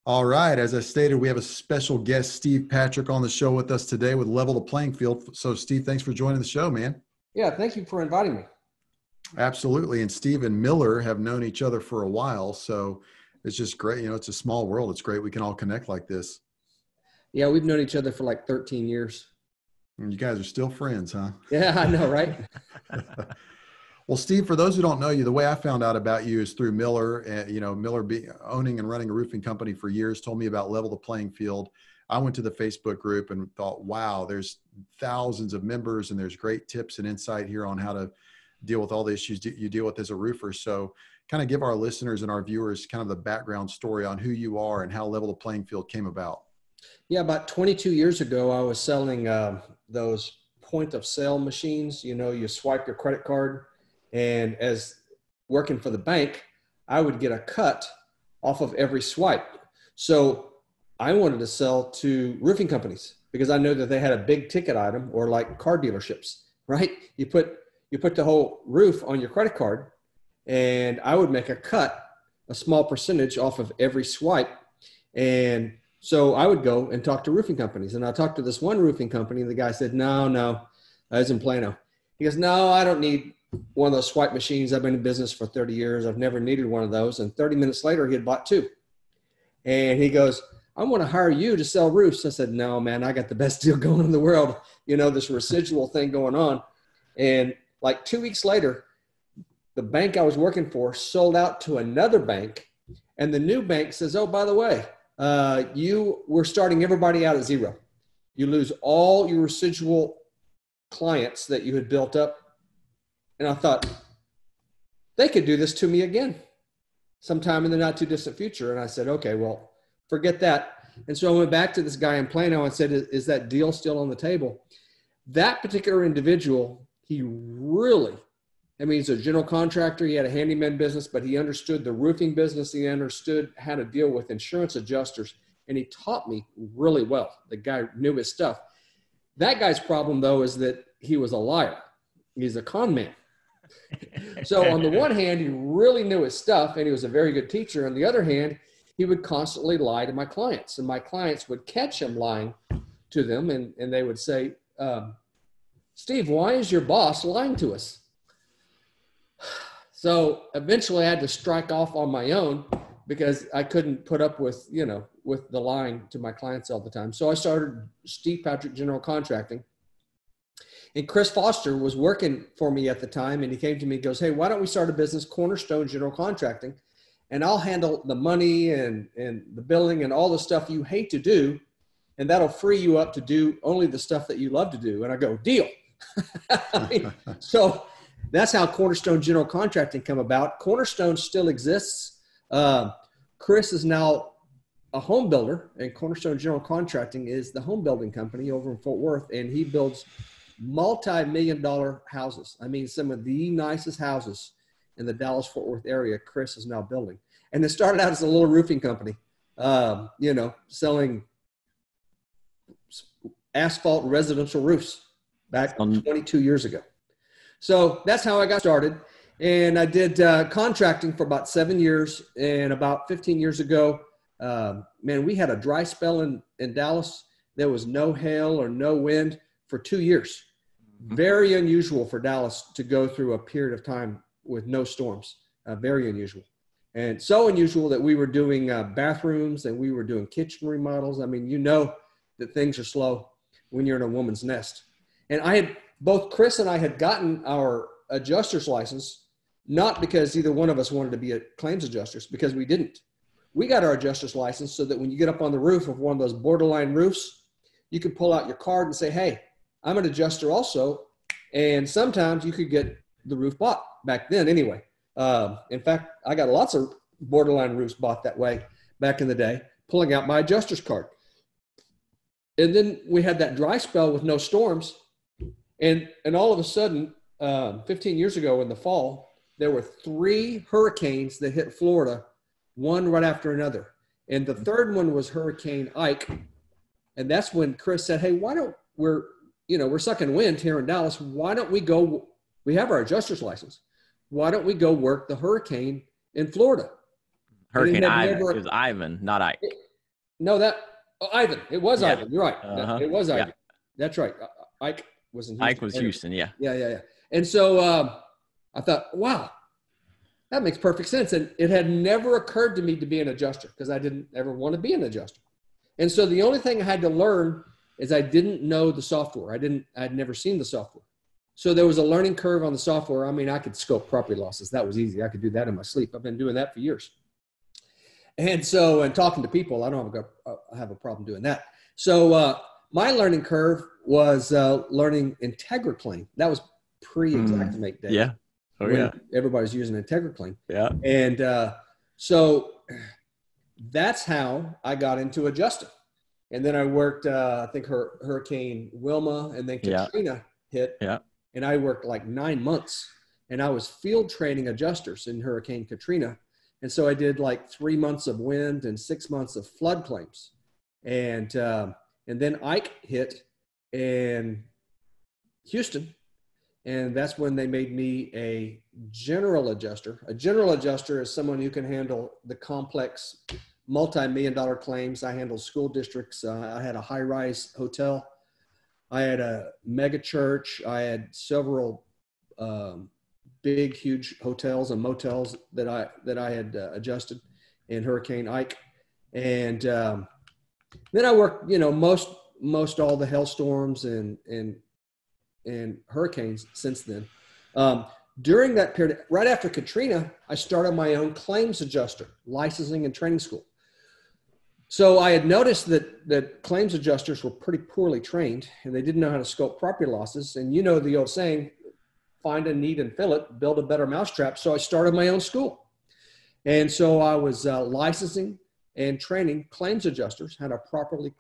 All right. As I stated, we have a special guest, Steve Patrick, on the show with us today with Level the Playing Field. So, Steve, thanks for joining the show, man. Yeah, thank you for inviting me. Absolutely. And Steve and Miller have known each other for a while. So it's just great. You know, it's a small world. It's great we can all connect like this. Yeah, we've known each other for like 13 years. And you guys are still friends, huh? Yeah, I know, right? Well, Steve, for those who don't know you, the way I found out about you is through Miller. Miller owning and running a roofing company for years, told me about Level the Playing Field. I went to the Facebook group and thought, wow, there's thousands of members and there's great tips and insight here on how to deal with all the issues you deal with as a roofer. So kind of give our listeners and our viewers kind of the background story on who you are and how Level the Playing Field came about. Yeah, about 22 years ago, I was selling those point of sale machines. You know, you swipe your credit card. And as working for the bank, I would get a cut off of every swipe. So I wanted to sell to roofing companies because I know that they had a big ticket item, or like car dealerships, right? You put the whole roof on your credit card, and I would make a small percentage off of every swipe. And so I would go and talk to roofing companies. And I talked to this one roofing company, and the guy said, no, I was in Plano. He goes, no, I don't need one of those swipe machines. I've been in business for 30 years. I've never needed one of those. And 30 minutes later, he had bought two. And he goes, I want to hire you to sell roofs. I said, no, man, I got the best deal going in the world. You know, this residual thing going on. And like 2 weeks later, the bank I was working for sold out to another bank. And the new bank says, oh, by the way, we're starting everybody out at zero. You lose all your residual clients that you had built up. And I thought, they could do this to me again sometime in the not too distant future. And I said, okay, well, forget that. And so I went back to this guy in Plano and said, is that deal still on the table? That particular individual, he's a general contractor. He had a handyman business, but he understood the roofing business. He understood how to deal with insurance adjusters. And he taught me really well. The guy knew his stuff. That guy's problem, though, is that he was a liar. He's a con man. So on the one hand, he really knew his stuff, and he was a very good teacher. On the other hand, he would constantly lie to my clients, and my clients would catch him lying to them, and they would say, Steve, why is your boss lying to us? So eventually I had to strike off on my own because I couldn't put up with the lying to my clients all the time. So I started Steve Patrick General Contracting. And Chris Foster was working for me at the time, and he came to me and goes, hey, why don't we start a business, Cornerstone General Contracting, and I'll handle the money and the billing and all the stuff you hate to do, and that'll free you up to do only the stuff that you love to do. And I go, deal. So that's how Cornerstone General Contracting come about. Cornerstone still exists. Chris is now a home builder, and Cornerstone General Contracting is the home building company over in Fort Worth, and he builds multi-million-dollar houses. I mean, some of the nicest houses in the Dallas-Fort Worth area, Chris is now building. And it started out as a little roofing company, selling asphalt residential roofs back 22 years ago. So that's how I got started. And I did contracting for about 7 years. And about 15 years ago, we had a dry spell in Dallas. There was no hail or no wind for 2 years. Very unusual for Dallas to go through a period of time with no storms. Very unusual. And so unusual that we were doing bathrooms and we were doing kitchen remodels. I mean, you know that things are slow when you're in a woman's nest. And both Chris and I had gotten our adjuster's license, not because either one of us wanted to be a claims adjusters, because we didn't. We got our adjuster's license so that when you get up on the roof of one of those borderline roofs, you could pull out your card and say, hey, I'm an adjuster also. And sometimes you could get the roof bought back then anyway. In fact, I got lots of borderline roofs bought that way back in the day, pulling out my adjuster's card. And then we had that dry spell with no storms. And all of a sudden, 15 years ago in the fall, there were 3 hurricanes that hit Florida, one right after another. And the third one was Hurricane Ike. And that's when Chris said, hey, we're sucking wind here in Dallas. Why don't we go, we have our adjuster's license. Why don't we go work the hurricane in Florida? Hurricane Ivan. It was Ivan, not Ike. No, Ivan. It was Yeah. Ivan. You're right. It was Ivan. Yeah. That's right. Ike was in Houston. Ike was Houston. Yeah. Yeah. And so I thought, wow, that makes perfect sense. And it had never occurred to me to be an adjuster because I didn't ever want to be an adjuster. And so the only thing I had to learn is I didn't know the software. I'd never seen the software. So there was a learning curve on the software. I mean, I could scope property losses. That was easy. I could do that in my sleep. I've been doing that for years. And so, and talking to people, I don't have a problem doing that. So my learning curve was learning IntegraClaim. That was pre-Xactimate day. Yeah. Oh, yeah. Everybody's using IntegraClaim. Yeah. And so that's how I got into adjusting. And then I worked, I think Hurricane Wilma and then Katrina hit. Yeah. And I worked like 9 months and I was field training adjusters in Hurricane Katrina. And so I did like 3 months of wind and 6 months of flood claims. And then Ike hit in Houston. And that's when they made me a general adjuster. A general adjuster is someone who can handle the complex multi-million-dollar claims. I handled school districts. I had a high-rise hotel. I had a mega church. I had several big, huge hotels and motels that I had adjusted in Hurricane Ike. And then I worked, most all the hailstorms and hurricanes since then. During that period, right after Katrina, I started my own claims adjuster, licensing and training school. So I had noticed that claims adjusters were pretty poorly trained and they didn't know how to scope property losses. And you know the old saying, find a need and fill it, build a better mousetrap. So I started my own school. And so I was licensing and training claims adjusters, how to properly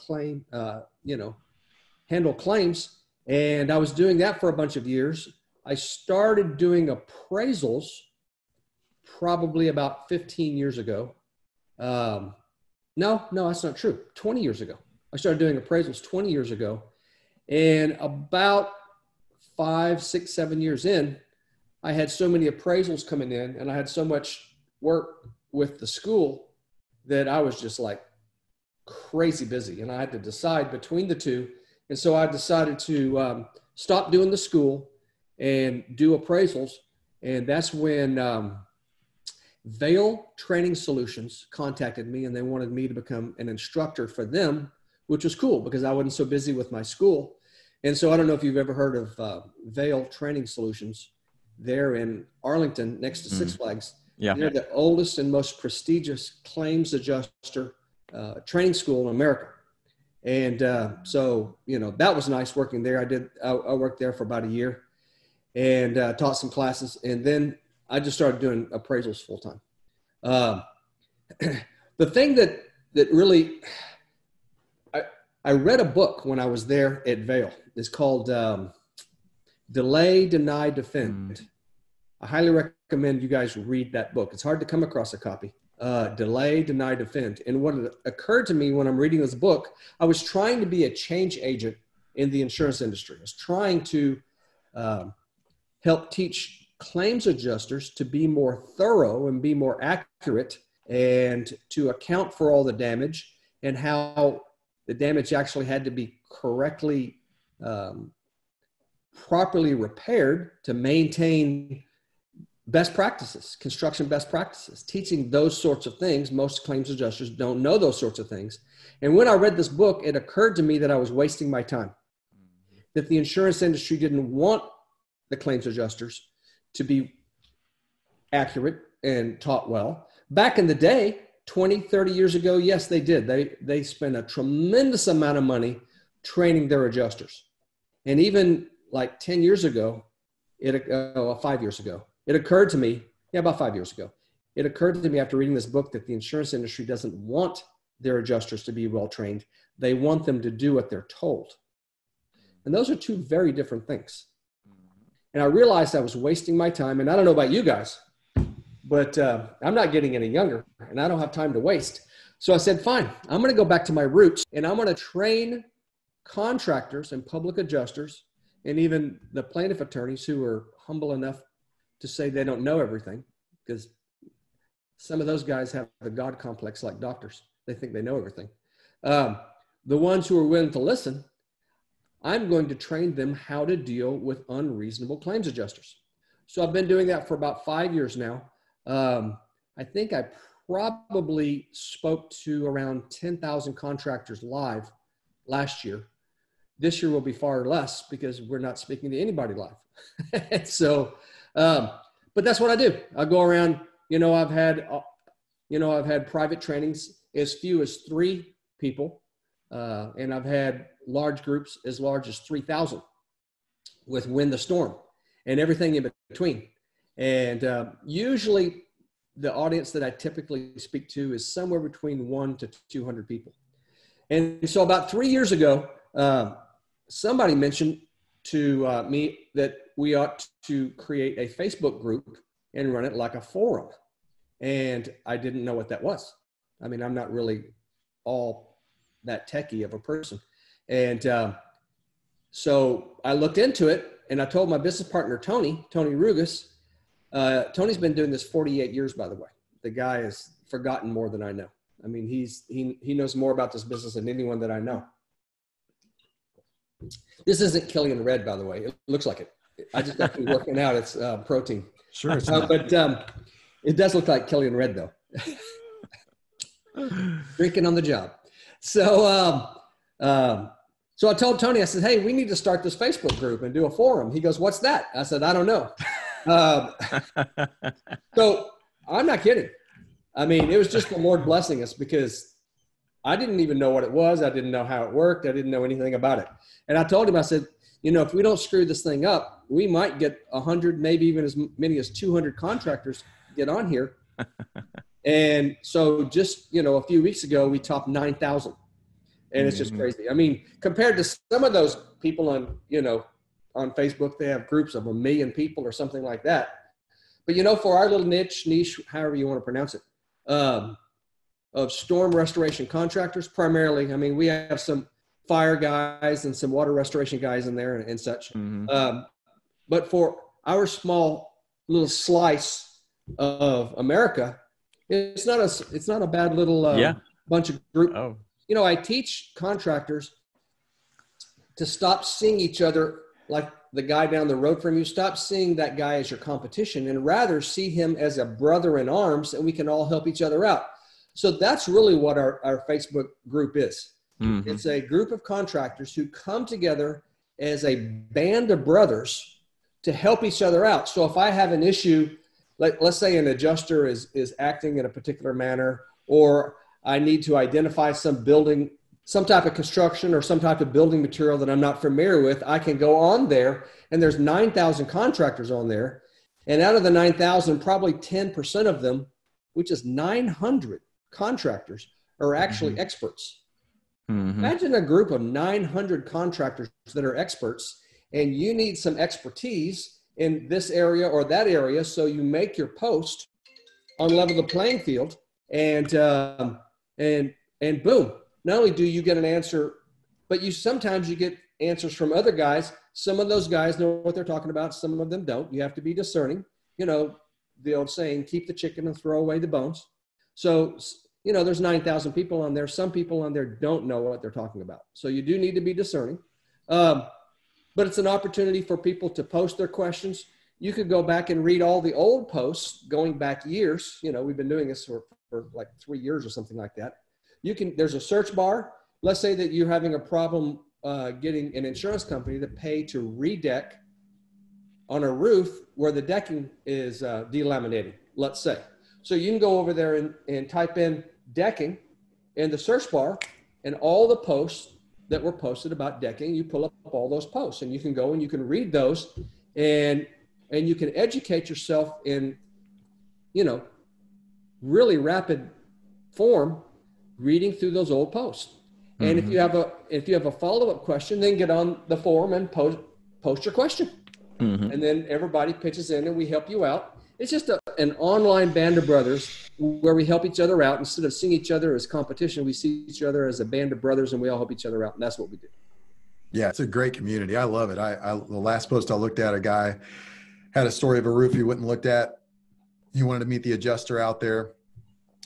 handle claims. And I was doing that for a bunch of years. I started doing appraisals probably about 15 years ago. No, that's not true. 20 years ago. I started doing appraisals 20 years ago. And about 5, 6, 7 years in, I had so many appraisals coming in and I had so much work with the school that I was just like crazy busy. And I had to decide between the two. And so I decided to stop doing the school and do appraisals. And that's when Vail Training Solutions contacted me and they wanted me to become an instructor for them, which was cool because I wasn't so busy with my school. And so I don't know if you've ever heard of Vail Training Solutions. They're in Arlington next to Six Flags. Yeah. They're the oldest and most prestigious claims adjuster training school in America. And so, that was nice working there. I worked there for about a year and taught some classes. And then I just started doing appraisals full time. The thing that really, I read a book when I was there at Vail. It's called Delay, Deny, Defend. I highly recommend you guys read that book. It's hard to come across a copy. Delay, Deny, Defend. And what occurred to me when I'm reading this book, I was trying to be a change agent in the insurance industry. I was trying to help teach claims adjusters to be more thorough and be more accurate and to account for all the damage and how the damage actually had to be correctly, properly repaired to maintain best practices, construction best practices, teaching those sorts of things. Most claims adjusters don't know those sorts of things. And when I read this book, it occurred to me that I was wasting my time, that the insurance industry didn't want the claims adjusters to be accurate and taught well. Back in the day, 20, 30 years ago, yes, they did. They spent a tremendous amount of money training their adjusters. And even like 10 years ago, 5 years ago, it occurred to me, about 5 years ago, it occurred to me after reading this book that the insurance industry doesn't want their adjusters to be well trained. They want them to do what they're told. And those are two very different things. And I realized I was wasting my time. And I don't know about you guys, but I'm not getting any younger and I don't have time to waste. So I said, fine, I'm going to go back to my roots and I'm going to train contractors and public adjusters and even the plaintiff attorneys who are humble enough to say they don't know everything, because some of those guys have the God complex like doctors. They think they know everything. The ones who are willing to listen, I'm going to train them how to deal with unreasonable claims adjusters. So I've been doing that for about 5 years now. I think I probably spoke to around 10,000 contractors live last year. This year will be far less because we're not speaking to anybody live. So, but that's what I do. I go around, I've had private trainings as few as 3 people. And I've had large groups as large as 3,000 with Win the Storm and everything in between. And usually the audience that I typically speak to is somewhere between 1 to 200 people. And so about 3 years ago, somebody mentioned to me that we ought to create a Facebook group and run it like a forum. And I didn't know what that was. I mean, I'm not really all that techie of a person. And so I looked into it and I told my business partner, Tony Rugas. Tony's been doing this 48 years, by the way. The guy has forgotten more than I know. I mean, he knows more about this business than anyone that I know. This isn't Killian Red, by the way. It looks like it. I just got to be working out. It's protein. Sure. But it does look like Killian Red, though. Drinking on the job. So I told Tony, I said, hey, we need to start this Facebook group and do a forum. He goes, what's that? I said, I don't know. So I'm not kidding. I mean, it was just the Lord blessing us because I didn't even know what it was. I didn't know how it worked. I didn't know anything about it. And I told him, I said, if we don't screw this thing up, we might get 100, maybe even as many as 200 contractors get on here. And so just, a few weeks ago, we topped 9,000. And it's just crazy. I mean, compared to some of those people on, on Facebook, they have groups of 1 million people or something like that. But, for our little niche, however you want to pronounce it, of storm restoration contractors, primarily, I mean, we have some fire guys and some water restoration guys in there and such. But for our small little slice of America, it's not a bad little bunch of group. Oh. I teach contractors to stop seeing each other like the guy down the road from you. Stop seeing that guy as your competition and rather see him as a brother in arms, and we can all help each other out. So that's really what our Facebook group is. Mm-hmm. It's a group of contractors who come together as a band of brothers to help each other out. So if I have an issue, let's say an adjuster is acting in a particular manner, or I need to identify some building, some type of construction or some type of building material that I'm not familiar with, I can go on there, and there's 9,000 contractors on there. And out of the 9,000, probably 10% of them, which is 900 contractors, are actually experts. Mm-hmm. Imagine a group of 900 contractors that are experts, and you need some expertise in this area or that area. So you make your post on level the playing field, and boom, not only do you get an answer, but sometimes you get answers from other guys. Some of those guys know what they're talking about. Some of them don't. You have to be discerning. The old saying, keep the chicken and throw away the bones. So, there's 9,000 people on there. Some people on there don't know what they're talking about. So you do need to be discerning. But it's an opportunity for people to post their questions. You could go back and read all the old posts going back years. We've been doing this for like 3 years or something like that. There's a search bar. Let's say that you're having a problem getting an insurance company to pay to redeck on a roof where the decking is delaminating, let's say. So you can go over there and type in decking in the search bar, and all the posts that were posted about decking, you pull up all those posts, and you can go and you can read those, and you can educate yourself in, really rapid form, reading through those old posts. And if you have a follow-up question, then get on the forum and post your question. And then everybody pitches in and we help you out. It's just an online band of brothers where we help each other out. Instead of seeing each other as competition, we see each other as a band of brothers, and we all help each other out. And that's what we do. Yeah, it's a great community. I love it. The last post I looked at, a guy had a story of a roof he went and looked at. He wanted to meet the adjuster out there.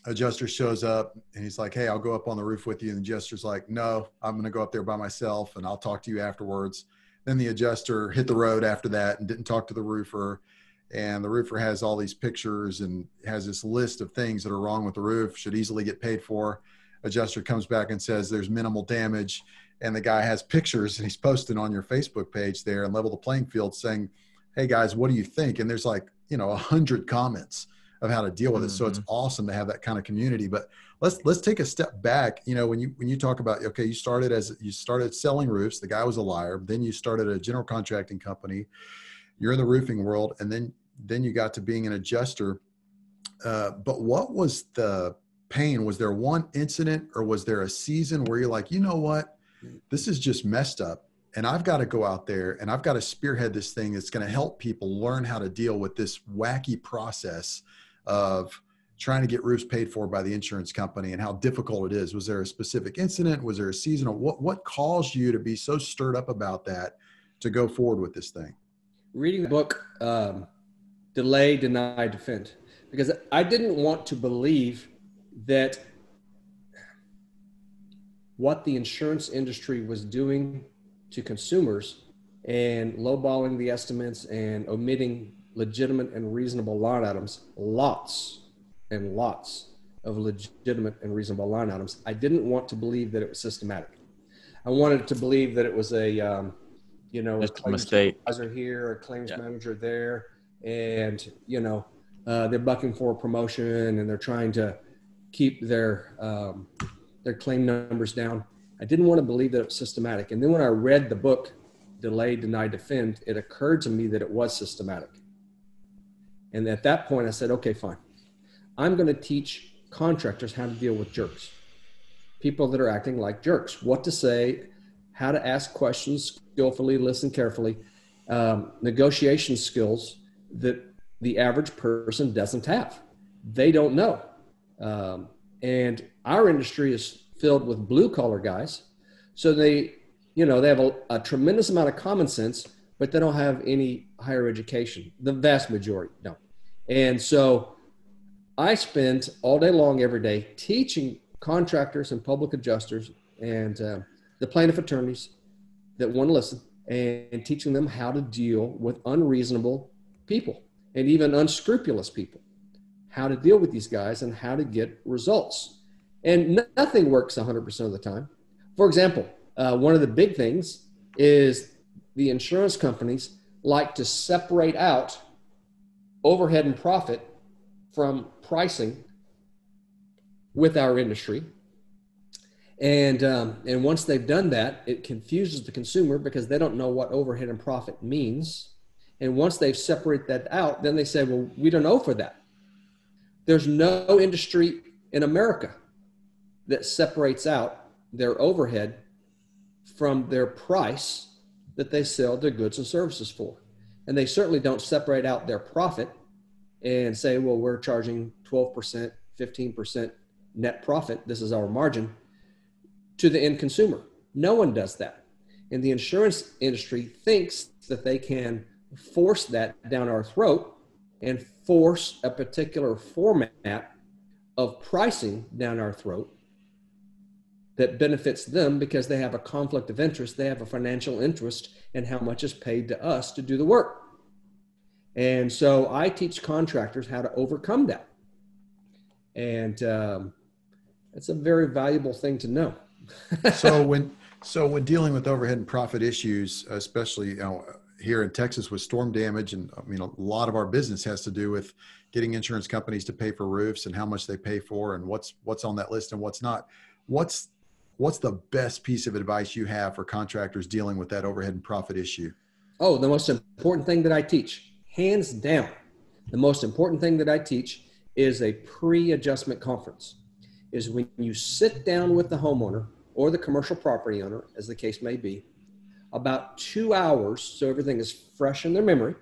Adjuster shows up and he's like, hey, I'll go up on the roof with you. And the adjuster's like, no, I'm going to go up there by myself and I'll talk to you afterwards. Then the adjuster hit the road after that and didn't talk to the roofer. And the roofer has all these pictures and has this list of things that are wrong with the roof, should easily get paid for. Adjuster comes back and says there's minimal damage. And the guy has pictures and he's posting on your Facebook page there and Level the Playing Field saying, hey guys, what do you think? And there's like, 100 comments of how to deal with it. So it's awesome to have that kind of community. But let's take a step back. When you talk about, okay, you started selling roofs, the guy was a liar. Then you started a general contracting company. You're in the roofing world. And then you got to being an adjuster. But what was the pain? Was there one incident or was there a season where you're like, you know what, this is just messed up and I've got to go out there and I've got to spearhead this thing that's going to help people learn how to deal with this wacky process of trying to get roofs paid for by the insurance company and how difficult it is? Was there a specific incident? Was there a seasonal? What caused you to be so stirred up about that to go forward with this thing? Reading the book, Delay, Deny, Defend, because I didn't want to believe that what the insurance industry was doing to consumers and lowballing the estimates and omitting legitimate and reasonable line items, lots and lots of legitimate and reasonable line items. I didn't want to believe that it was systematic. I wanted to believe that it was a just a mistake supervisor here, a claims manager there, and they're bucking for a promotion and they're trying to keep their claim numbers down. I didn't want to believe that it was systematic. And then when I read the book, Delay, Deny, Defend, it occurred to me that it was systematic. And at that point I said, okay, fine. I'm going to teach contractors how to deal with jerks, people that are acting like jerks, what to say, how to ask questions skillfully, listen carefully, negotiation skills that the average person doesn't have. They don't know. And our industry is filled with blue collar guys. So they have a tremendous amount of common sense, but they don't have any higher education. The vast majority don't. And so I spend all day long, every day, teaching contractors and public adjusters and the plaintiff attorneys that want to listen and teaching them how to deal with unreasonable people and even unscrupulous people, how to deal with these guys and how to get results. And nothing works 100% of the time. For example, one of the big things is the insurance companies like to separate out overhead and profit from pricing with our industry. And once they've done that, it confuses the consumer because they don't know what overhead and profit means. And once they've separated that out, then they say, well, we don't owe for that. There's no industry in America that separates out their overhead from their price that they sell their goods and services for. And they certainly don't separate out their profit and say, well, we're charging 12%, 15% net profit. This is our margin to the end consumer. No one does that. And the insurance industry thinks that they can force that down our throat and force a particular format of pricing down our throat that benefits them because they have a conflict of interest. They have a financial interest in how much is paid to us to do the work. And so I teach contractors how to overcome that. And it's a very valuable thing to know. So when dealing with overhead and profit issues, especially here in Texas with storm damage, and a lot of our business has to do with getting insurance companies to pay for roofs and how much they pay for and what's on that list and what's not. What's the best piece of advice you have for contractors dealing with that overhead and profit issue? Oh, the most important thing that I teach, hands down, the most important thing that I teach is a pre-adjustment conference. Is when you sit down with the homeowner or the commercial property owner, as the case may be, about 2 hours, so everything is fresh in their memory.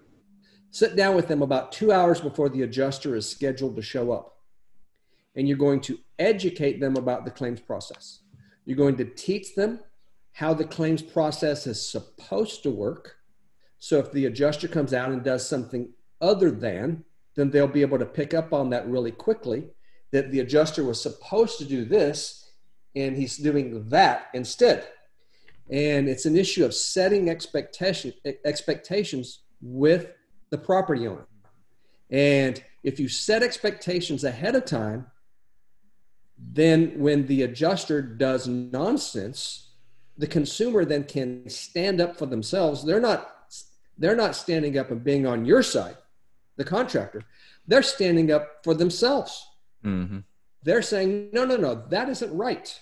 Sit down with them about 2 hours before the adjuster is scheduled to show up. And you're going to educate them about the claims process. You're going to teach them how the claims process is supposed to work. So if the adjuster comes out and does something other than, then they'll be able to pick up on that really quickly. that the adjuster was supposed to do this and he's doing that instead. And it's an issue of setting expectations with the property owner. And if you set expectations ahead of time, then when the adjuster does nonsense, the consumer then can stand up for themselves. They're not standing up and being on your side, the contractor. They're standing up for themselves. Mm-hmm. They're saying, no, that isn't right.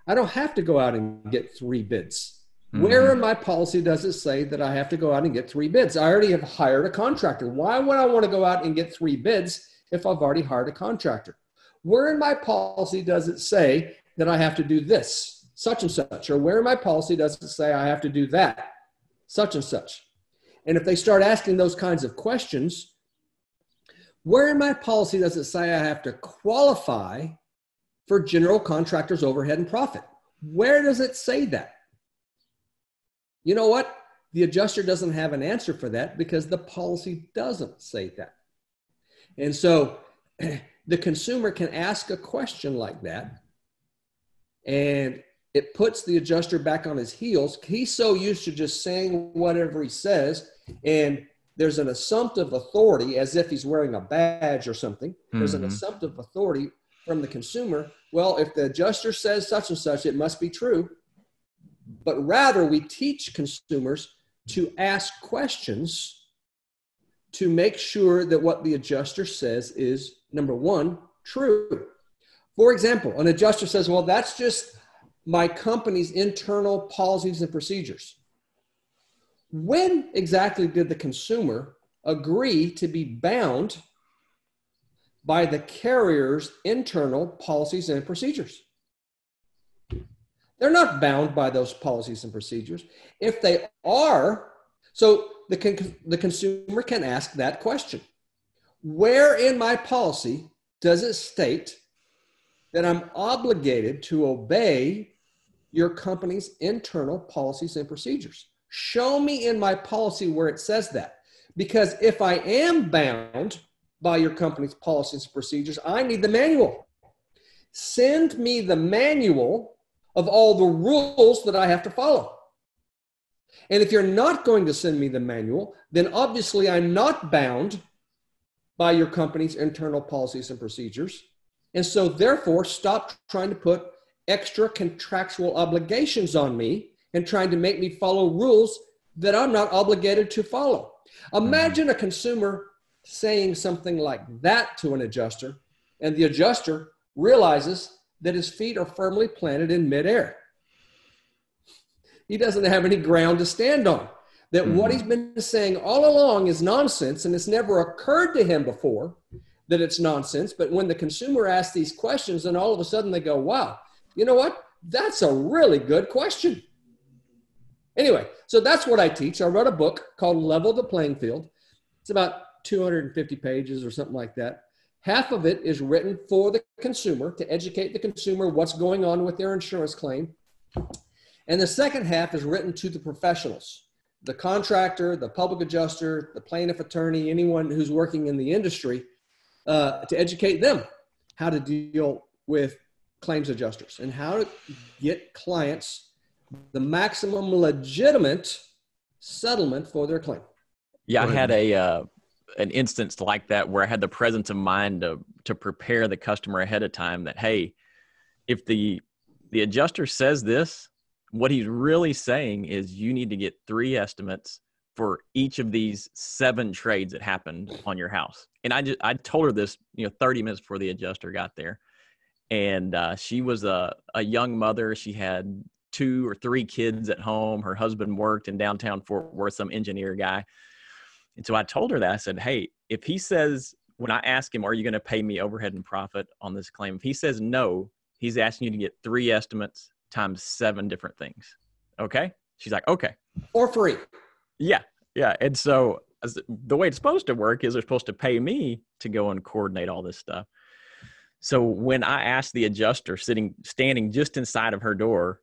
I don't have to go out and get 3 bids. Mm-hmm. Where in my policy does it say that I have to go out and get 3 bids? I already have hired a contractor. Why would I want to go out and get 3 bids if I've already hired a contractor? Where in my policy does it say that I have to do this, such and such? Or where in my policy does it say I have to do that, such and such? And if they start asking those kinds of questions, where in my policy does it say I have to qualify for general contractor's overhead and profit? Where does it say that? You know what? The adjuster doesn't have an answer for that because the policy doesn't say that. And so the consumer can ask a question like that, and it puts the adjuster back on his heels. He's so used to just saying whatever he says, and there's an assumptive authority as if he's wearing a badge or something. Mm-hmm. There's an assumptive authority from the consumer. Well, if the adjuster says such and such, it must be true. But rather, we teach consumers to ask questions to make sure that what the adjuster says is, number one, true. For example, an adjuster says, well, that's just my company's internal policies and procedures. When exactly did the consumer agree to be bound by the carrier's internal policies and procedures? They're not bound by those policies and procedures. If they are, so the consumer can ask that question. Where in my policy does it state that I'm obligated to obey your company's internal policies and procedures? Show me in my policy where it says that. Because if I am bound by your company's policies and procedures, I need the manual. Send me the manual of all the rules that I have to follow. And if you're not going to send me the manual, then obviously I'm not bound by your company's internal policies and procedures. And so therefore, stop trying to put extra contractual obligations on me and trying to make me follow rules that I'm not obligated to follow. Imagine a consumer saying something like that to an adjuster, and the adjuster realizes that his feet are firmly planted in midair. He doesn't have any ground to stand on. That what he's been saying all along is nonsense, and it's never occurred to him before that it's nonsense. But when the consumer asks these questions, then all of a sudden they go, wow, you know what? That's a really good question. Anyway, so that's what I teach. I wrote a book called Level the Playing Field. It's about 250 pages or something like that. Half of it is written for the consumer to educate the consumer what's going on with their insurance claim. And the second half is written to the professionals, the contractor, the public adjuster, the plaintiff attorney, anyone who's working in the industry, to educate them how to deal with claims adjusters and how to get clients the maximum legitimate settlement for their claim. Yeah, I had an instance like that where I had the presence of mind to prepare the customer ahead of time that, hey, if the adjuster says this, what he's really saying is you need to get 3 estimates for each of these 7 trades that happened on your house. And I told her this, 30 minutes before the adjuster got there. And she was a young mother. She had 2 or 3 kids at home. Her husband worked in downtown Fort Worth, some engineer guy. And so I told her that. I said, hey, if he says, when I ask him, are you going to pay me overhead and profit on this claim? If he says no, he's asking you to get 3 estimates times 7 different things. Okay? She's like, okay. For free. Yeah. And so the way it's supposed to work is they're supposed to pay me to go and coordinate all this stuff. So when I asked the adjuster standing just inside of her door,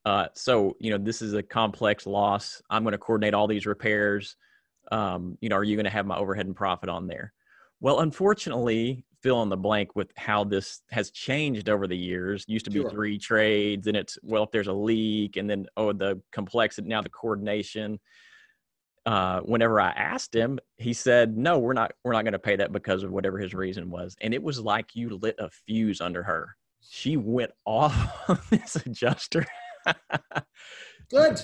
this is a complex loss. I'm going to coordinate all these repairs. Are you going to have my overhead and profit on there? Well, unfortunately, fill in the blank with how this has changed over the years. Used to be Sure. 3 trades, and it's, well, if there's a leak, and then, the complexity, now the coordination. Whenever I asked him, he said, no, we're not going to pay that because of whatever his reason was. And it was like you lit a fuse under her. She went off on this adjuster. Good.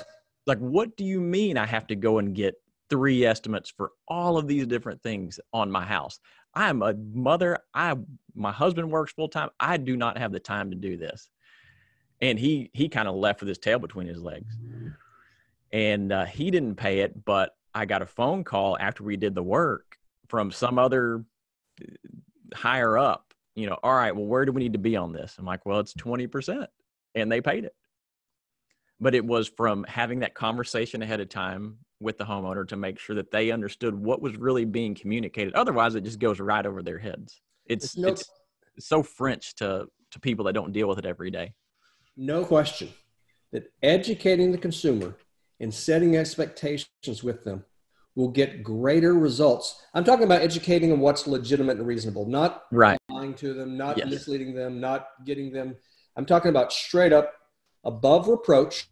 Like, what do you mean I have to go and get 3 estimates for all of these different things on my house? I'm a mother. My husband works full time. I do not have the time to do this. And he kind of left with his tail between his legs. And he didn't pay it, but I got a phone call after we did the work from some other higher up, all right, well, where do we need to be on this? I'm like, well, it's 20%. And they paid it. But it was from having that conversation ahead of time with the homeowner to make sure that they understood what was really being communicated. Otherwise, it just goes right over their heads. It's so French to people that don't deal with it every day. No question that educating the consumer and setting expectations with them will get greater results. I'm talking about educating them what's legitimate and reasonable, not lying to them, not misleading them, not getting them. I'm talking about straight up, above reproach,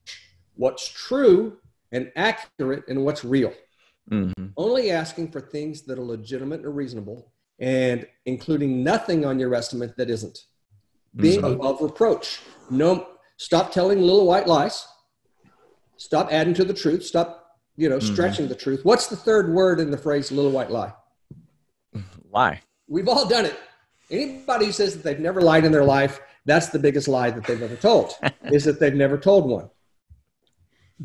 what's true and accurate and what's real. Mm-hmm. Only asking for things that are legitimate and reasonable, and including nothing on your estimate that isn't. Being above reproach. No, stop telling little white lies. Stop adding to the truth. Stop, stretching the truth. What's the third word in the phrase little white lie? Lie. We've all done it. Anybody who says that they've never lied in their life, that's the biggest lie that they've ever told, is that they've never told one.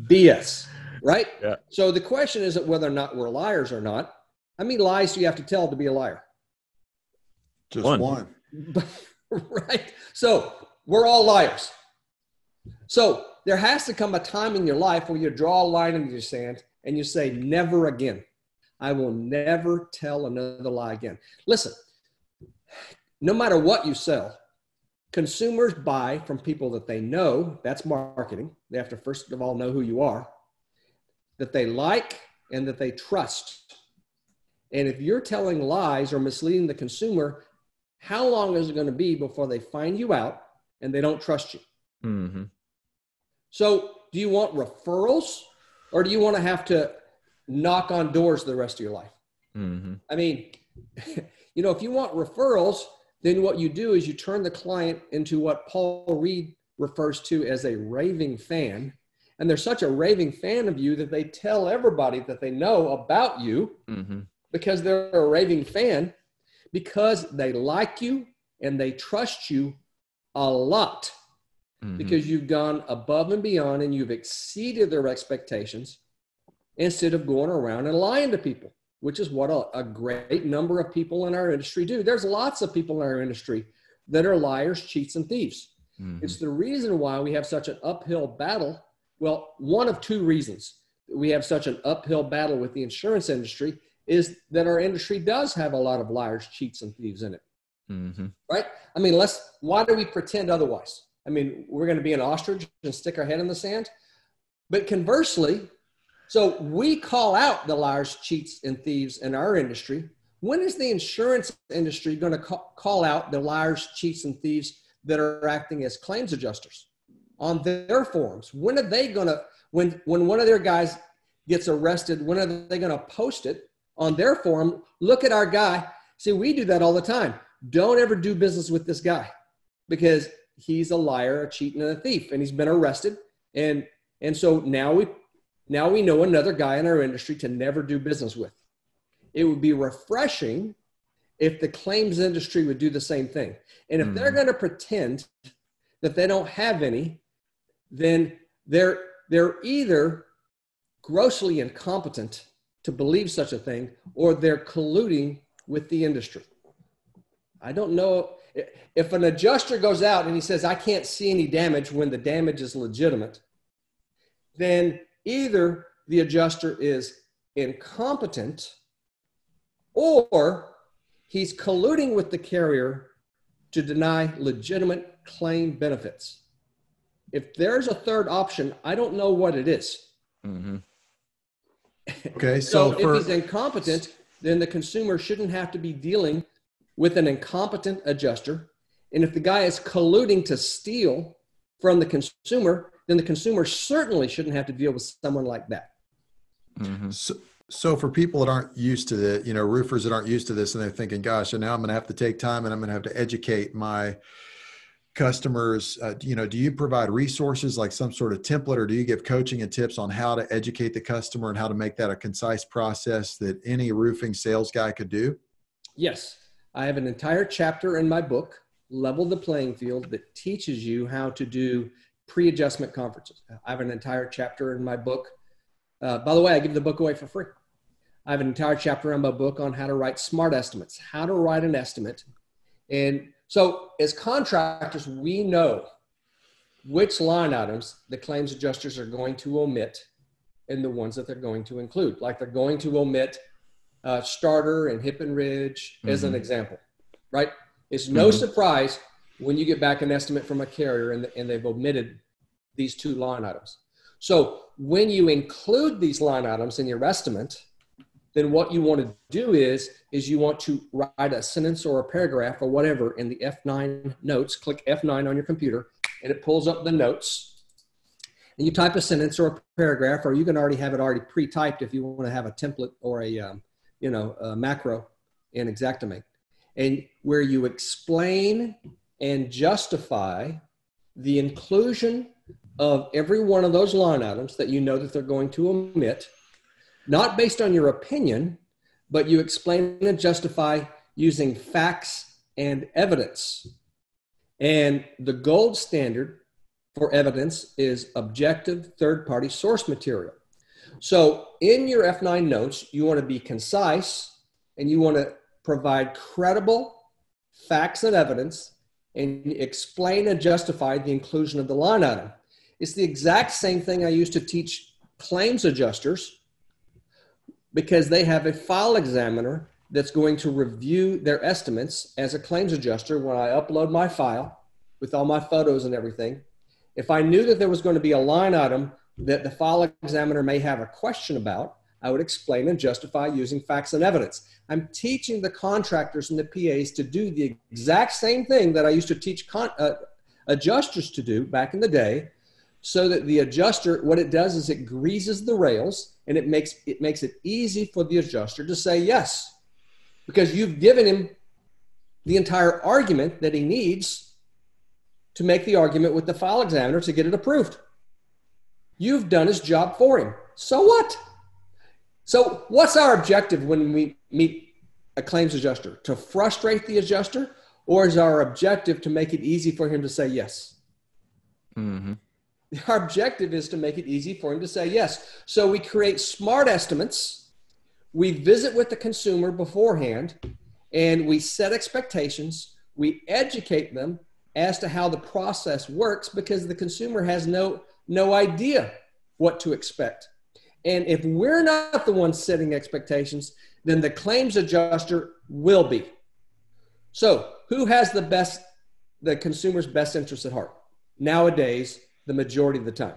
BS, right? Yeah. So the question isn't whether or not we're liars or not. How many lies do you have to tell to be a liar? Just one. Right. So we're all liars. So there has to come a time in your life where you draw a line in your sand and you say, never again. I will never tell another lie again. Listen, no matter what you sell, consumers buy from people that they know. That's marketing. They have to first of all know who you are, that they like, and that they trust. And if you're telling lies or misleading the consumer, how long is it going to be before they find you out and they don't trust you? Mm-hmm. So do you want referrals, or do you want to have to knock on doors the rest of your life? Mm-hmm. I mean, if you want referrals, then what you do is you turn the client into what Paul Reed refers to as a raving fan. And they're such a raving fan of you that they tell everybody that they know about you, mm-hmm. because they're a raving fan, because they like you and they trust you a lot, mm-hmm. because you've gone above and beyond and you've exceeded their expectations instead of going around and lying to people, which is what a great number of people in our industry do. There's lots of people in our industry that are liars, cheats, and thieves. Mm-hmm. It's the reason why we have such an uphill battle. Well, one of 2 reasons we have such an uphill battle with the insurance industry is that our industry does have a lot of liars, cheats, and thieves in it. Mm-hmm. Right? I mean, why do we pretend otherwise? I mean, we're going to be an ostrich and stick our head in the sand. But conversely, so we call out the liars, cheats, and thieves in our industry. When is the insurance industry going to call out the liars, cheats, and thieves that are acting as claims adjusters on their forums? When are they going to, when one of their guys gets arrested, when are they going to post it on their forum? Look at our guy. See, we do that all the time. Don't ever do business with this guy because he's a liar, a cheat, and a thief, and he's been arrested. And so now we know another guy in our industry to never do business with. It would be refreshing if the claims industry would do the same thing. And if they're going to pretend that they don't have any, then they're either grossly incompetent to believe such a thing, or they're colluding with the industry. I don't know. If an adjuster goes out and he says, I can't see any damage when the damage is legitimate, then either the adjuster is incompetent or he's colluding with the carrier to deny legitimate claim benefits. If there's a third option, I don't know what it is. Mm-hmm. Okay, So if he's incompetent, then the consumer shouldn't have to be dealing with an incompetent adjuster. And if the guy is colluding to steal from the consumer, then the consumer certainly shouldn't have to deal with someone like that. Mm-hmm. So for people that aren't used to the, roofers that aren't used to this, and they're thinking, gosh, and now I'm going to have to take time and I'm going to have to educate my customers. Do you provide resources like some sort of template, or do you give coaching and tips on how to educate the customer and how to make that a concise process that any roofing sales guy could do? Yes. I have an entire chapter in my book, Level the Playing Field, that teaches you how to do pre-adjustment conferences. I have an entire chapter in my book. By the way, I give the book away for free. I have an entire chapter in my book on how to write smart estimates, how to write an estimate. And so as contractors, we know which line items the claims adjusters are going to omit and the ones that they're going to include. Like they're going to omit starter and hip and ridge as an example, right? It's no surprise when you get back an estimate from a carrier and they've omitted these two line items. So when you include these line items in your estimate, then what you want to do is you want to write a sentence or a paragraph or whatever in the F9 notes. Click F9 on your computer and it pulls up the notes. And you type a sentence or a paragraph, or you can already have it already pre-typed if you want to have a template or a macro in Xactimate. And where you explain and justify the inclusion of every one of those line items that you know that they're going to omit, not based on your opinion, but you explain and justify using facts and evidence. And the gold standard for evidence is objective third-party source material. So in your F9 notes, you want to be concise and you want to provide credible facts and evidence and explain and justify the inclusion of the line item. It's the exact same thing I used to teach claims adjusters, because they have a file examiner that's going to review their estimates as a claims adjuster when I upload my file with all my photos and everything. If I knew that there was going to be a line item that the file examiner may have a question about, I would explain and justify using facts and evidence. I'm teaching the contractors and the PAs to do the exact same thing that I used to teach adjusters to do back in the day, so that the adjuster, what it does is it greases the rails and it makes it easy for the adjuster to say yes, because you've given him the entire argument that he needs to make the argument with the file examiner to get it approved. You've done his job for him. So what? So what's our objective when we meet a claims adjuster? To frustrate the adjuster, or is our objective to make it easy for him to say yes? Mm-hmm. Our objective is to make it easy for him to say yes. So we create smart estimates. We visit with the consumer beforehand, and we set expectations. We educate them as to how the process works, because the consumer has no idea what to expect. And if we're not the ones setting expectations, then the claims adjuster will be. So who has the consumer's best interest at heart nowadays? The majority of the time,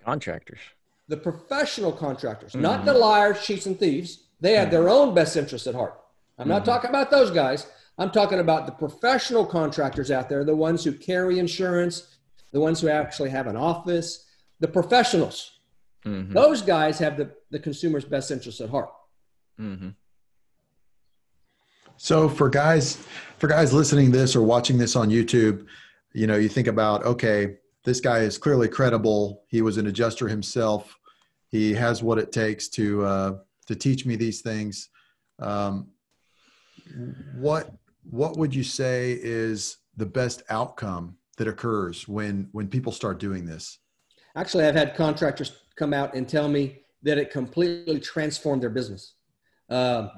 Contractors, the professional contractors, not the liars, cheats, and thieves. They have their own best interests at heart. I'm not talking about those guys. I'm talking about the professional contractors out there, the ones who carry insurance, the ones who actually have an office, the professionals. Those guys have the consumer's best interests at heart. So for guys listening to this or watching this on YouTube, you think about, okay, this guy is clearly credible. He was an adjuster himself. He has what it takes to teach me these things. What would you say is the best outcome that occurs when people start doing this? Actually, I've had contractors come out and tell me that it completely transformed their business. So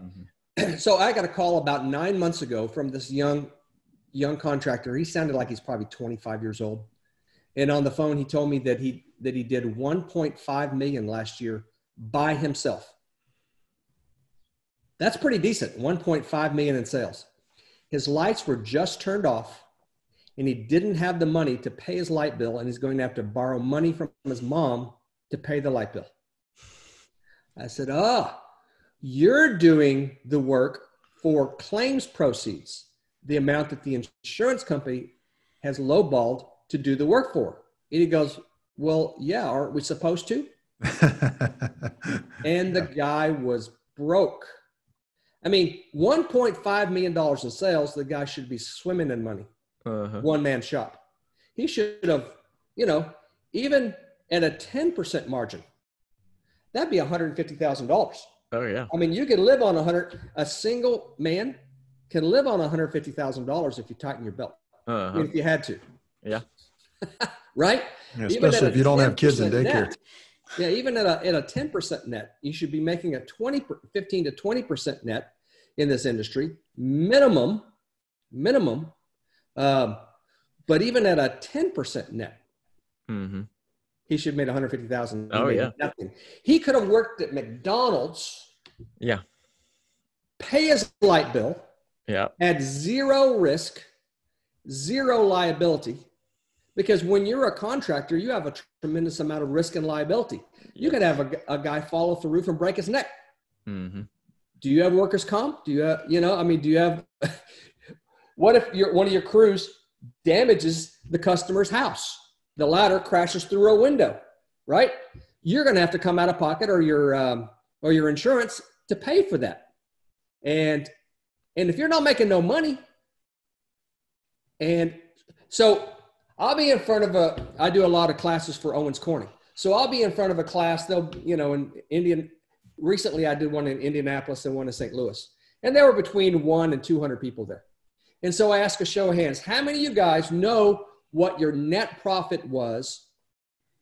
I got a call about 9 months ago from this young contractor. He sounded like he's probably 25 years old. And on the phone, he told me that he did 1.5 million last year by himself. That's pretty decent, 1.5 million in sales. His lights were just turned off, and he didn't have the money to pay his light bill, and he's going to have to borrow money from his mom to pay the light bill. I said, you're doing the work for claims proceeds, the amount that the insurance company has lowballed to do the work for. And he goes, well, yeah, aren't we supposed to? And the guy was broke. I mean, $1.5 million in sales, the guy should be swimming in money. One-man shop. He should have, even at a 10% margin, that'd be $150,000. Oh yeah. I mean, you could live on a single man can live on $150,000 if you tighten your belt. I mean, if you had to. Yeah. Right? Yeah, especially if you don't have kids in daycare. Net, yeah, even at a 10% net, you should be making a 15 to 20% net in this industry, minimum. But even at a 10% net, he should have made $150,000. Oh yeah. Nothing. He could have worked at McDonald's. Yeah. Pay his light bill. Yeah. At zero risk, zero liability. Because when you're a contractor, you have a tremendous amount of risk and liability. You could have a guy fall off the roof and break his neck. Do you have workers' comp? Do you have, do you have, what if one of your crews damages the customer's house? The ladder crashes through a window, right? You're going to have to come out of pocket or your insurance to pay for that. And if you're not making no money, and so I'll be in front of I do a lot of classes for Owens Corning. So I'll be in front of a class, recently I did one in Indianapolis and one in St. Louis. And there were between 100 and 200 people there. And so I asked a show of hands, how many of you guys know what your net profit was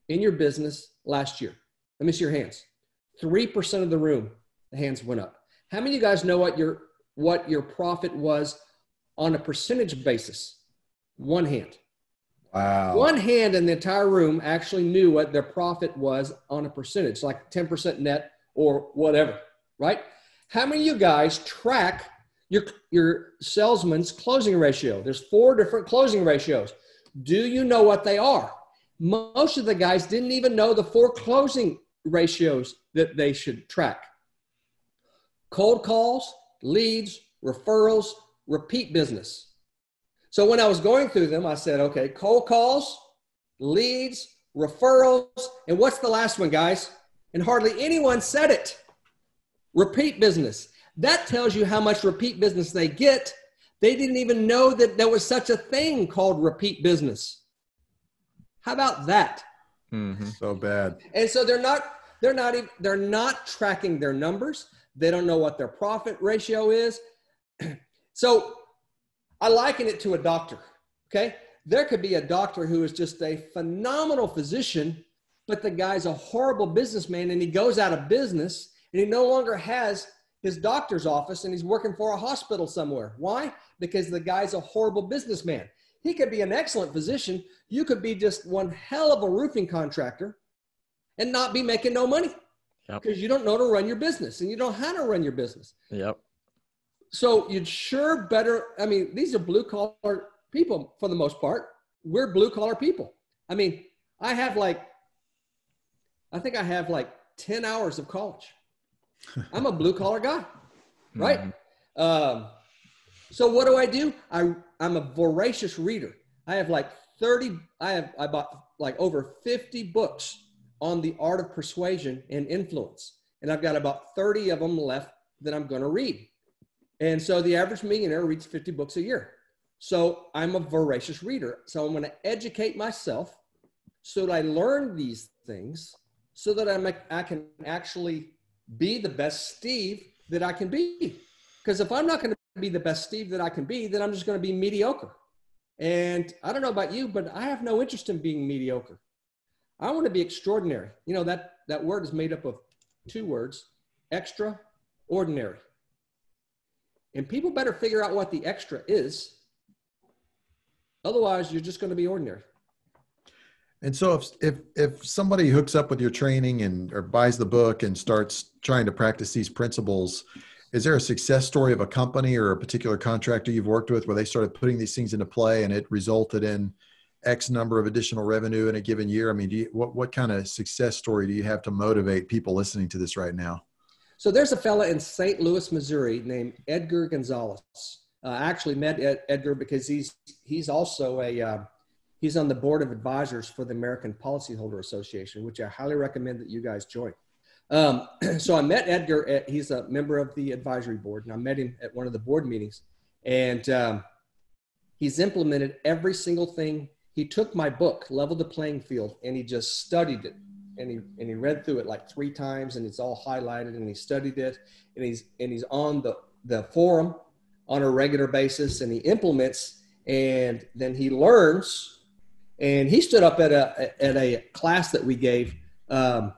in your business last year? Let me see your hands. 3% of the room, the hands went up. How many of you guys know what your profit was on a percentage basis? One hand. Wow. One hand in the entire room actually knew what their profit was on a percentage, like 10% net or whatever, right? How many of you guys track your salesman's closing ratio? There's 4 different closing ratios. Do you know what they are? Most of the guys didn't even know the 4 closing ratios that they should track. Cold calls, leads, referrals, repeat business. So when I was going through them, I said, okay, cold calls, leads, referrals, and what's the last one, guys? And hardly anyone said it. Repeat business. That tells you how much repeat business they get. They didn't even know that there was such a thing called repeat business. How about that? So bad. And so they're not tracking their numbers. They don't know what their profit ratio is. So I liken it to a doctor, okay? There could be a doctor who is just a phenomenal physician, but the guy's a horrible businessman and he goes out of business and he no longer has his doctor's office and he's working for a hospital somewhere. Why? Because the guy's a horrible businessman. He could be an excellent physician. You could be just one hell of a roofing contractor and not be making no money because you don't know to run your business and you don't know how to run your business. Yep. So you'd sure better, I mean, these are blue collar people for the most part. We're blue collar people. I mean, I think I have like 10 hours of college. I'm a blue collar guy, right? So what do? I'm a voracious reader. I have like I bought like over 50 books on the art of persuasion and influence. And I've got about 30 of them left that I'm going to read. And so the average millionaire reads 50 books a year. So I'm a voracious reader. So I'm going to educate myself so that I learn these things so that I can actually be the best Steve that I can be. Because if I'm not going to be the best Steve that I can be, then I'm just going to be mediocre. And I don't know about you, but I have no interest in being mediocre. I want to be extraordinary. You know, that word is made up of 2 words, extraordinary. And people better figure out what the extra is. Otherwise, you're just going to be ordinary. And so if somebody hooks up with your training or buys the book and starts trying to practice these principles, is there a success story of a company or a particular contractor you've worked with where they started putting these things into play and it resulted in X number of additional revenue in a given year? I mean, what kind of success story do you have to motivate people listening to this right now? So there's a fella in St. Louis, Missouri named Edgar Gonzalez. I actually met Edgar because he's also he's on the board of advisors for the American Policyholder Association, which I highly recommend that you guys join. So I met Edgar. He's a member of the advisory board, and I met him at one of the board meetings. And he's implemented every single thing. He took my book, Level the Playing Field, and he just studied it. And he read through it like 3 times, and it's all highlighted, and he studied it. And he's on the forum on a regular basis, and he implements, and then he learns. And he stood up at a class that we gave a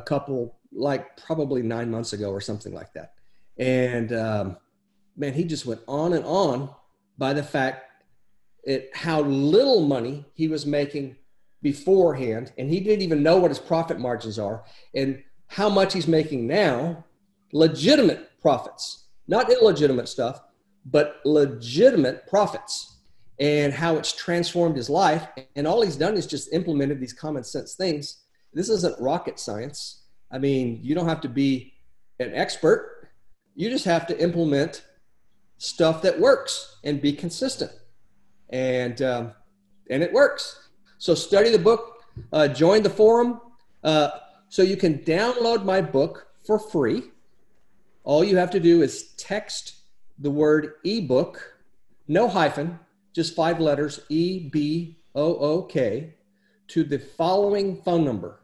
couple, like probably 9 months ago or something like that. And man, he just went on and on by the fact how little money he was making beforehand, and he didn't even know what his profit margins are, and how much he's making now, legitimate profits, not illegitimate stuff, but legitimate profits, and how it's transformed his life. And all he's done is just implemented these common sense things. This isn't rocket science. I mean, you don't have to be an expert. You just have to implement stuff that works and be consistent. And it works. So study the book, join the forum. So you can download my book for free. All you have to do is text the word ebook, no hyphen, just 5 letters, EBOOK, to the following phone number,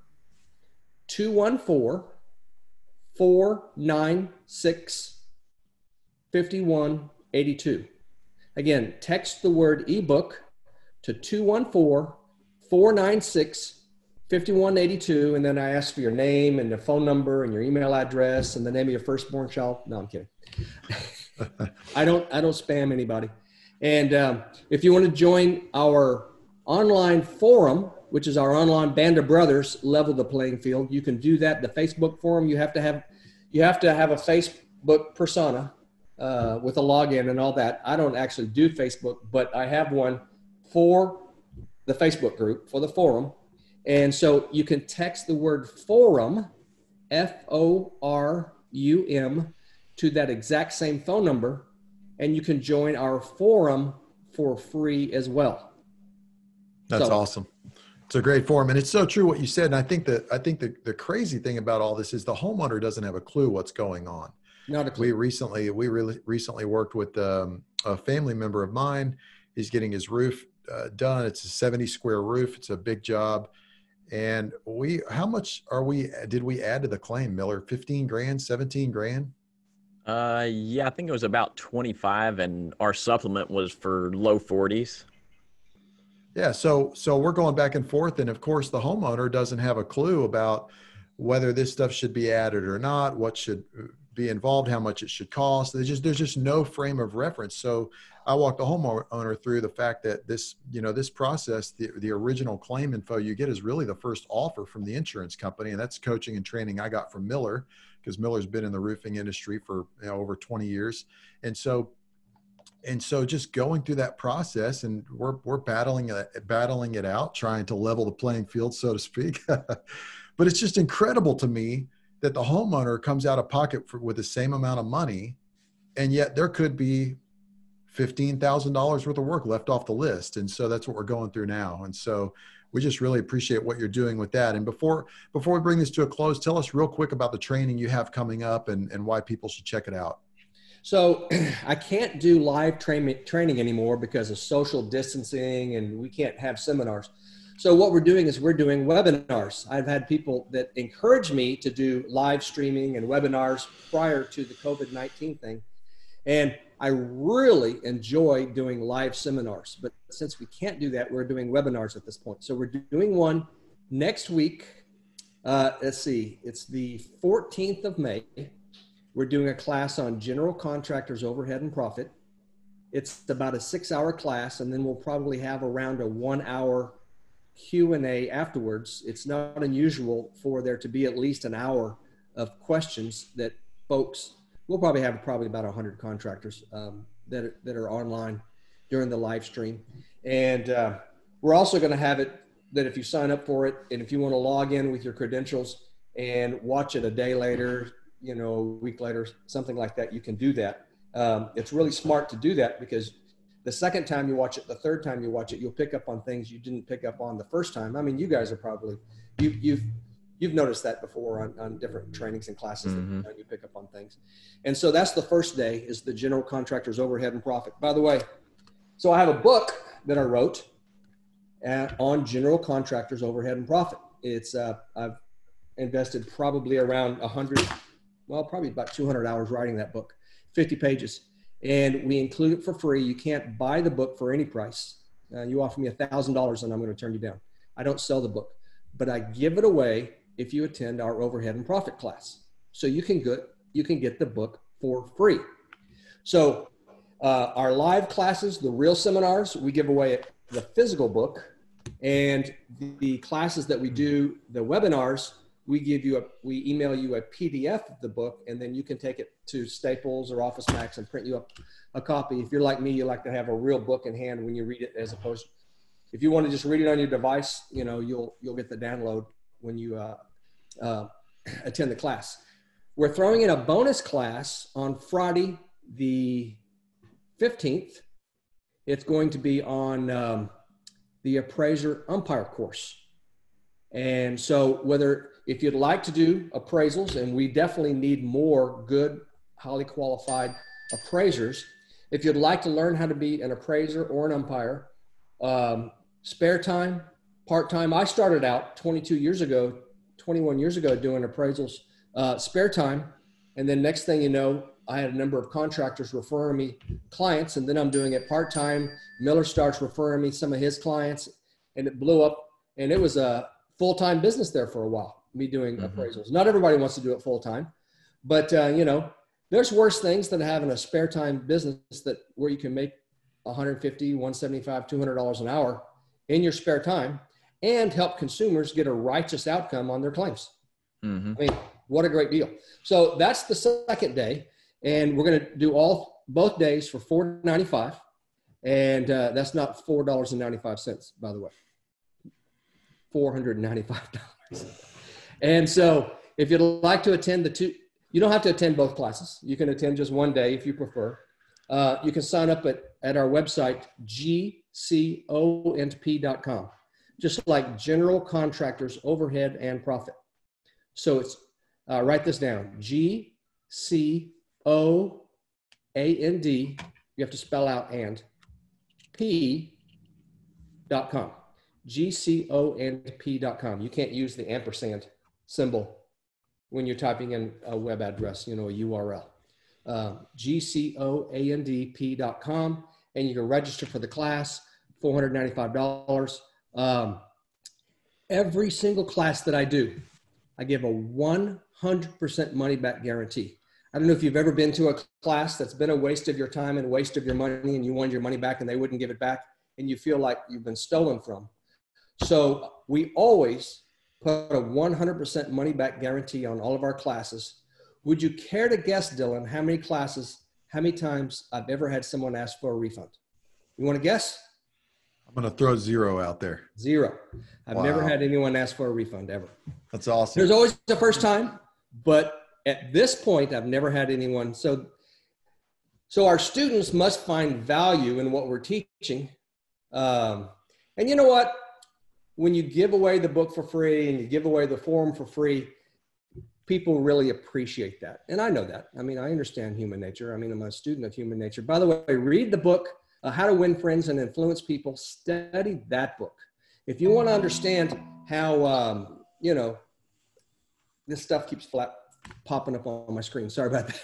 214-496-5182. Again, text the word ebook to 214-496-5182, and then I ask for your name and the phone number and your email address and the name of your firstborn child. No, I'm kidding. I don't spam anybody. And if you want to join our online forum, which is our online band of brothers, Level the Playing Field, you can do that. The Facebook forum, you have to have a Facebook persona with a login and all that. I don't actually do Facebook, but I have one for the Facebook group, for the forum. And so you can text the word forum, FORUM, to that exact same phone number, and you can join our forum for free as well. That's awesome. It's a great forum. And it's so true what you said. And I think the crazy thing about all this is the homeowner doesn't have a clue what's going on. Not a clue. We recently worked with a family member of mine. He's getting his roof done. It's a 70 square roof. It's a big job. And how much did we add to the claim, Miller? 15 grand, 17 grand? Yeah, I think it was about 25, and our supplement was for low 40s. Yeah. So we're going back and forth. And of course the homeowner doesn't have a clue about whether this stuff should be added or not, what should be involved, how much it should cost. There's just no frame of reference. So I walked the homeowner through the fact that this process, the original claim info you get is really the first offer from the insurance company. And that's coaching and training I got from Miller, because Miller's been in the roofing industry for over 20 years. And so just going through that process, and we're battling it out, trying to level the playing field, so to speak. But it's just incredible to me that the homeowner comes out of pocket with the same amount of money, and yet there could be $15,000 worth of work left off the list. And so that's what we're going through now. And so we just really appreciate what you're doing with that. And before we bring this to a close, tell us real quick about the training you have coming up and why people should check it out. So I can't do live training anymore because of social distancing, and we can't have seminars. So what we're doing is we're doing webinars. I've had people that encourage me to do live streaming and webinars prior to the COVID-19 thing. And I really enjoy doing live seminars, but since we can't do that, we're doing webinars at this point. So we're doing one next week. Let's see, it's the 14th of May. We're doing a class on general contractors overhead and profit. It's about a 6-hour class, and then we'll probably have around a 1-hour Q&A afterwards. It's not unusual for there to be at least an hour of questions that folks, we'll probably have about 100 contractors that are online during the live stream. And we're also going to have it that if you sign up for it, and if you want to log in with your credentials and watch it a day later, a week later, something like that, you can do that. It's really smart to do that because the second time you watch it, the third time you watch it, you'll pick up on things you didn't pick up on the first time. I mean, you guys are probably, you've noticed that before on different trainings and classes that you pick up on things. And so that's the first day, is the general contractor's overhead and profit. By the way, so I have a book that I wrote on general contractors overhead and profit. It's I've invested probably around probably about 200 hours writing that book, 50 pages. And we include it for free. You can't buy the book for any price. You offer me $1,000 and I'm going to turn you down. I don't sell the book, but I give it away if you attend our overhead and profit class. So you can get the book for free. So our live classes, the real seminars, we give away the physical book, and the classes that we do, the webinars, we email you a PDF of the book, and then you can take it to Staples or Office Max and print you up a copy. If you're like me, you like to have a real book in hand when you read it, as opposed, if you want to just read it on your device, you'll get the download when you attend the class. We're throwing in a bonus class on Friday, the 15th. It's going to be on the appraiser umpire course. And so if you'd like to do appraisals, and we definitely need more good, highly qualified appraisers. If you'd like to learn how to be an appraiser or an umpire, spare time, part-time. I started out 21 years ago doing appraisals, spare time. And then next thing you know, I had a number of contractors referring me clients, and then I'm doing it part-time. Miller starts referring me some of his clients, and it blew up, and it was a full-time business there for a while, me doing appraisals. Not everybody wants to do it full-time, but there's worse things than having a spare time business where you can make $150, $175, $200 an hour in your spare time and help consumers get a righteous outcome on their claims. I mean, what a great deal. So that's the second day. And we're going to do both days for $4.95. And that's not $4.95, by the way. $495. And so if you'd like to attend you don't have to attend both classes. You can attend just one day if you prefer. You can sign up at our website, gcont.com, just like General Contractors Overhead and Profit. So it's, write this down, GCOAND, you have to spell out and, P.com, GCOANDP.com. You can't use the ampersand symbol when you're typing in a web address, a URL. GCOANDP.com, and you can register for the class, $495. Every single class that I do, I give a 100% money back guarantee. I don't know if you've ever been to a class that's been a waste of your time and a waste of your money, and you wanted your money back and they wouldn't give it back, and you feel like you've been stolen from. So we always put a 100% money back guarantee on all of our classes. Would you care to guess, Dylan, how many times I've ever had someone ask for a refund? You want to guess? I'm going to throw 0 out there. 0. I've never had anyone ask for a refund ever. That's awesome. There's always the first time, but at this point, I've never had anyone. So our students must find value in what we're teaching. And you know what? When you give away the book for free and you give away the forum for free, people really appreciate that. And I know that. I mean, I understand human nature. I mean, I'm a student of human nature. By the way, read the book, How to Win Friends and Influence People. Study that book. If you want to understand how, this stuff keeps popping up on my screen. Sorry about that.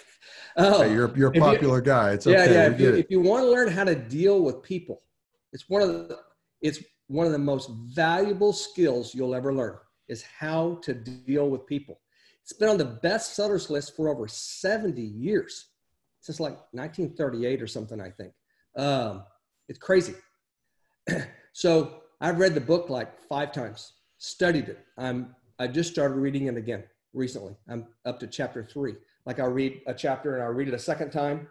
Hey, you're a popular guy. It's okay. Yeah. If you want to learn how to deal with people, it's one of the most valuable skills you'll ever learn, is how to deal with people. It's been on the best sellers list for over 70 years, since like 1938 or something, I think. It's crazy. So I've read the book like 5 times, studied it. I just started reading it again recently. I'm up to chapter 3. Like I'll read a chapter and I'll read it a second time,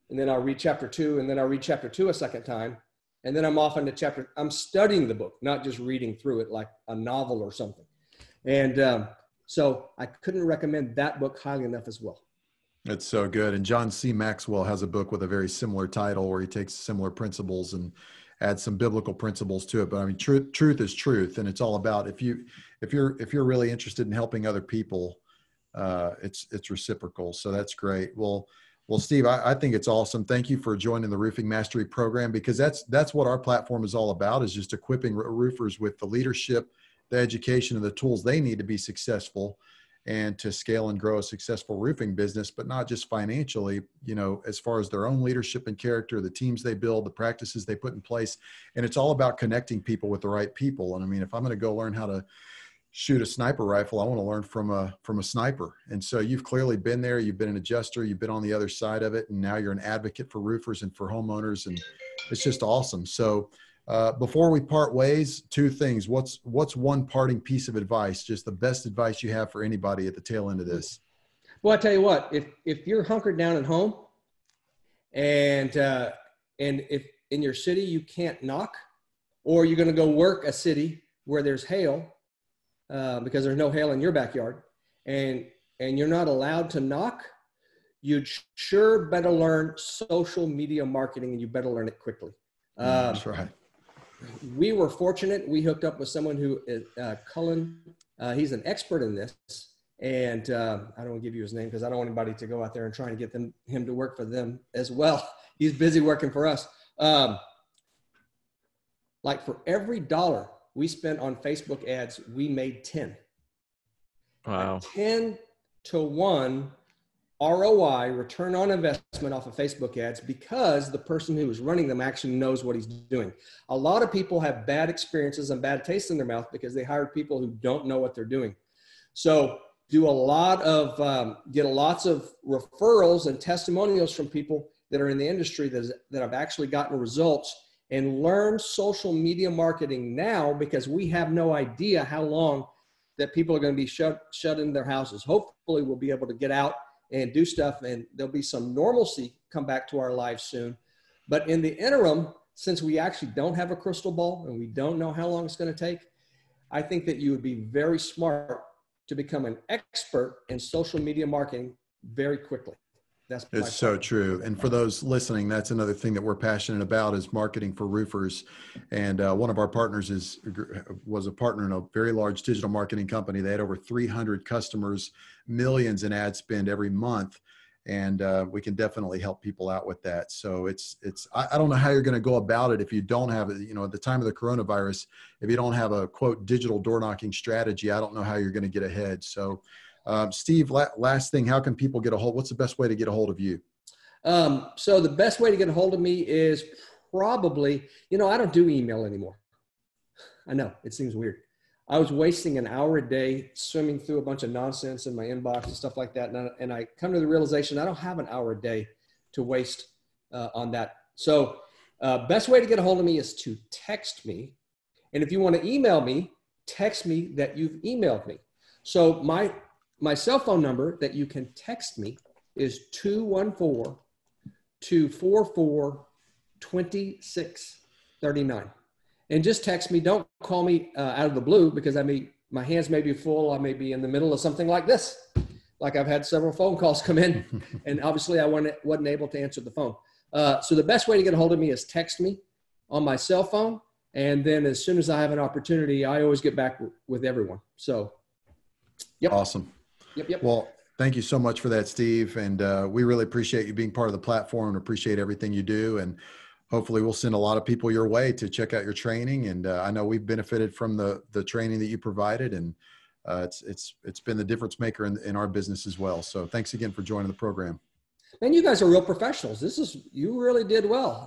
and then I'll read chapter 2, and then I'll read chapter 2 a second time. And then I'm off into I'm studying the book, not just reading through it like a novel or something. And So I couldn't recommend that book highly enough as well. It's so good. And John C. Maxwell has a book with a very similar title where he takes similar principles and adds some biblical principles to it. But I mean, truth is truth. And it's all about, if you're really interested in helping other people, it's reciprocal. So that's great. Well, Steve, I think it's awesome. Thank you for joining the Roofing Mastery program, because that's what our platform is all about, is just equipping roofers with the leadership, the education, and the tools they need to be successful and to scale and grow a successful roofing business, but not just financially, as far as their own leadership and character, the teams they build, the practices they put in place. And it's all about connecting people with the right people. And I mean, if I'm going to go learn how to shoot a sniper rifle, I want to learn from a sniper. And so you've clearly been there. You've been an adjuster. You've been on the other side of it. And now you're an advocate for roofers and for homeowners. And it's just awesome. So before we part ways, two things. What's one parting piece of advice, just the best advice you have for anybody at the tail end of this? Well, I tell you what, if you're hunkered down at home and if in your city you can't knock, or you're going to go work a city where there's hail, because there's no hail in your backyard, and you're not allowed to knock, you'd sure better learn social media marketing, and you better learn it quickly. That's right. We were fortunate. We hooked up with someone who is Cullen. He's an expert in this. And I don't want to give you his name because I don't want anybody to go out there and try and get him to work for them as well. He's busy working for us. Like for every $1 we spent on Facebook ads, we made 10. Wow. 10 to 1 ROI, return on investment, off of Facebook ads, because the person who is running them actually knows what he's doing. A lot of people have bad experiences and bad taste in their mouth because they hired people who don't know what they're doing. So get lots of referrals and testimonials from people that are in the industry that have actually gotten results, and learn social media marketing now, because we have no idea how long that people are going to be shut in their houses. Hopefully we'll be able to get out and do stuff, and there'll be some normalcy come back to our lives soon. But in the interim, since we actually don't have a crystal ball and we don't know how long it's going to take, I think that you would be very smart to become an expert in social media marketing very quickly. It's so true. And for those listening, that's another thing that we're passionate about, is marketing for roofers. And one of our partners was a partner in a very large digital marketing company. They had over 300 customers, millions in ad spend every month. And we can definitely help people out with that. So I don't know how you're going to go about it if you don't have it, at the time of the coronavirus, if you don't have a quote digital door knocking strategy, I don't know how you're going to get ahead. So Steve, last thing, how can people what's the best way to get a hold of you? So the best way to get a hold of me is probably, I don't do email anymore. I know it seems weird. I was wasting an hour a day swimming through a bunch of nonsense in my inbox and stuff like that. And I come to the realization I don't have an hour a day to waste on that. So best way to get a hold of me is to text me. And if you want to email me, text me that you've emailed me. So my cell phone number that you can text me is 214-244-2639. And just text me. Don't call me out of the blue, because my hands may be full. I may be in the middle of something like this. Like I've had several phone calls come in, and obviously I wasn't able to answer the phone. So the best way to get a hold of me is text me on my cell phone. And then as soon as I have an opportunity, I always get back with everyone. So, yep. Awesome. Yep. Well, thank you so much for that, Steve. And we really appreciate you being part of the platform and appreciate everything you do. And hopefully we'll send a lot of people your way to check out your training. And I know we've benefited from the training that you provided, and it's been the difference maker in our business as well. So thanks again for joining the program. Man, you guys are real professionals. You really did well.